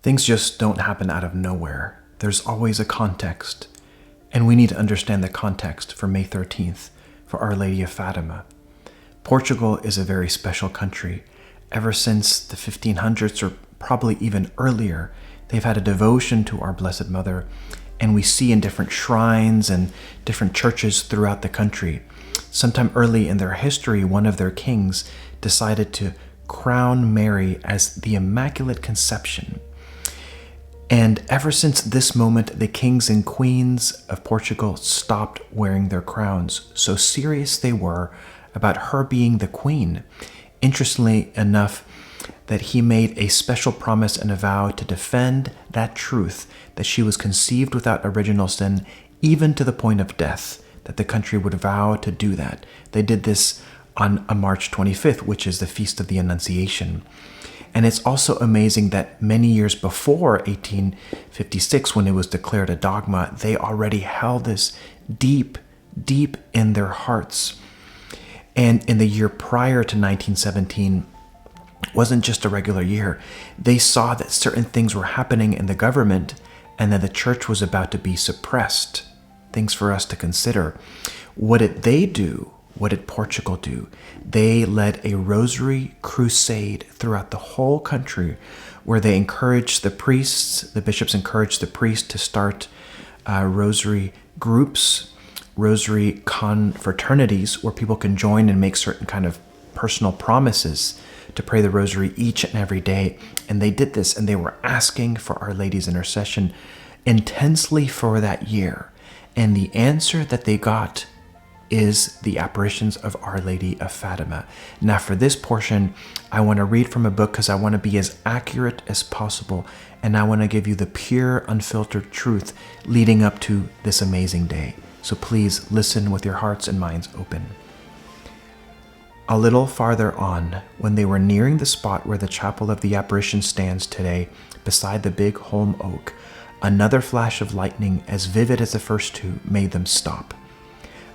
Things just don't happen out of nowhere. There's always a context. And we need to understand the context for May 13th, for Our Lady of Fatima. Portugal is a very special country. Ever since the 1500s, or probably even earlier, they've had a devotion to our Blessed Mother, and we see in different shrines and different churches throughout the country. Sometime early in their history, one of their kings decided to crown Mary as the Immaculate Conception. And ever since this moment, the kings and queens of Portugal stopped wearing their crowns. So serious they were about her being the queen. Interestingly enough, that he made a special promise and a vow to defend that truth, that she was conceived without original sin, even to the point of death, that the country would vow to do that. They did this on March 25th, which is the Feast of the Annunciation. And it's also amazing that many years before 1856, when it was declared a dogma, they already held this deep, deep in their hearts. And in the year prior to 1917, wasn't just a regular year. They saw that certain things were happening in the government and that the church was about to be suppressed. Things for us to consider. What did they do? What did Portugal do? They led a rosary crusade throughout the whole country where they encouraged the priests, the bishops encouraged the priests to start rosary groups, rosary confraternities where people can join and make certain kind of personal promises to pray the rosary each and every day. And they did this, and they were asking for Our Lady's intercession intensely for that year. And the answer that they got is the apparitions of Our Lady of Fatima. Now for this portion, I want to read from a book because I want to be as accurate as possible, and I want to give you the pure, unfiltered truth leading up to this amazing day. So please listen with your hearts and minds open. A little farther on, when they were nearing the spot where the Chapel of the Apparition stands today, beside the big holm oak, another flash of lightning, as vivid as the first two, made them stop.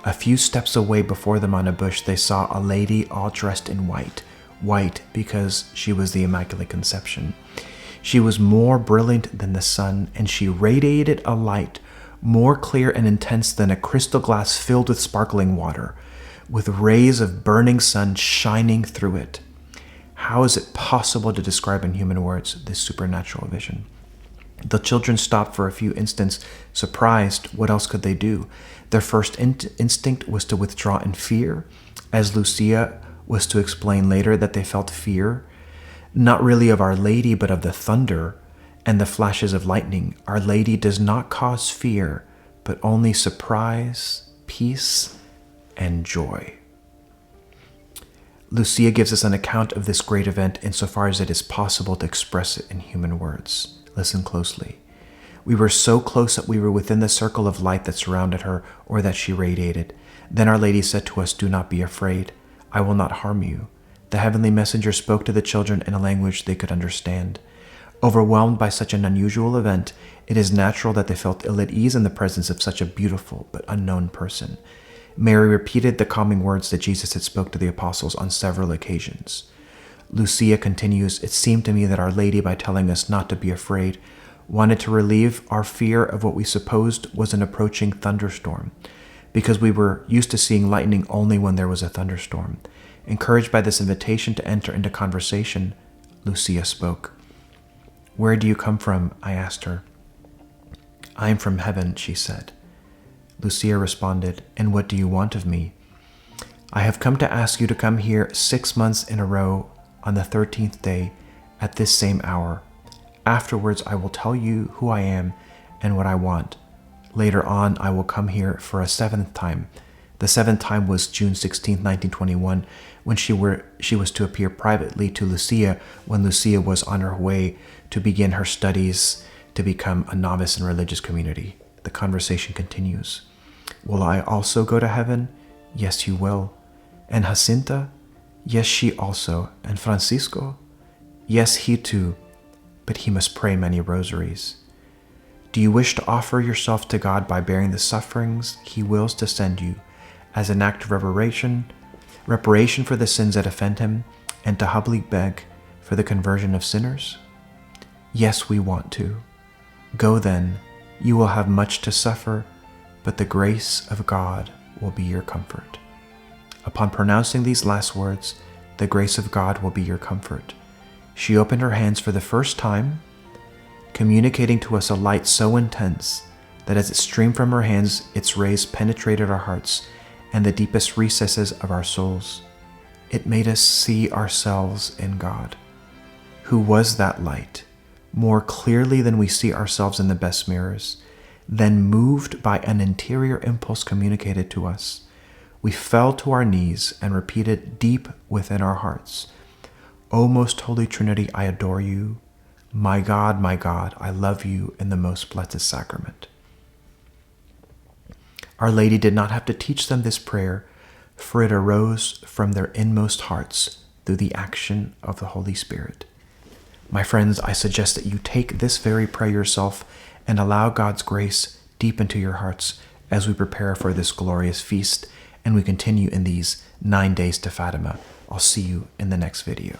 A few steps away before them on a bush, they saw a lady all dressed in white. White because she was the Immaculate Conception. She was more brilliant than the sun, and she radiated a light more clear and intense than a crystal glass filled with sparkling water, with rays of burning sun shining through it. How is it possible to describe in human words this supernatural vision? The children stopped for a few instants, surprised. What else could they do? Their first instinct was to withdraw in fear, as Lucia was to explain later that they felt fear, not really of Our Lady, but of the thunder and the flashes of lightning. Our Lady does not cause fear, but only surprise, peace, and joy. Lucia gives us an account of this great event insofar as it is possible to express it in human words. Listen closely. We were so close that we were within the circle of light that surrounded her, or that she radiated. Then Our Lady said to us, "Do not be afraid. I will not harm you." The heavenly messenger spoke to the children in a language they could understand. Overwhelmed by such an unusual event, it is natural that they felt ill at ease in the presence of such a beautiful but unknown person. Mary repeated the calming words that Jesus had spoke to the apostles on several occasions. Lucia continues, "It seemed to me that Our Lady, by telling us not to be afraid, wanted to relieve our fear of what we supposed was an approaching thunderstorm, because we were used to seeing lightning only when there was a thunderstorm. Encouraged by this invitation to enter into conversation, Lucia spoke. 'Where do you come from?' I asked her. 'I am from heaven,' she said. Lucia responded, 'And what do you want of me?' 'I have come to ask you to come here 6 months in a row on the 13th day at this same hour. Afterwards, I will tell you who I am and what I want. Later on, I will come here for a 7th time.' The 7th time was June 16, 1921, when she was to appear privately to Lucia when Lucia was on her way to begin her studies to become a novice in religious community. The conversation continues. 'Will I also go to heaven?' 'Yes, you will.' 'And Jacinta?' 'Yes, she also.' 'And Francisco?' 'Yes, he too, but he must pray many rosaries.' 'Do you wish to offer yourself to God by bearing the sufferings he wills to send you, as an act of reparation for the sins that offend him, and to humbly beg for the conversion of sinners?' Yes, we want to. Go then, you will have much to suffer, but the grace of God will be your comfort. Upon pronouncing these last words, the grace of God will be your comfort. She opened her hands for the first time, communicating to us a light so intense that as it streamed from her hands, its rays penetrated our hearts and the deepest recesses of our souls. It made us see ourselves in God, who was that light, more clearly than we see ourselves in the best mirrors. Then, moved by an interior impulse communicated to us, we fell to our knees and repeated deep within our hearts, O most holy Trinity, I adore you. My God, I love you in the most blessed sacrament. Our Lady did not have to teach them this prayer, for it arose from their inmost hearts through the action of the Holy Spirit. My friends, I suggest that you take this very prayer yourself and allow God's grace deep into your hearts as we prepare for this glorious feast and we continue in these 9 days to Fatima. I'll see you in the next video.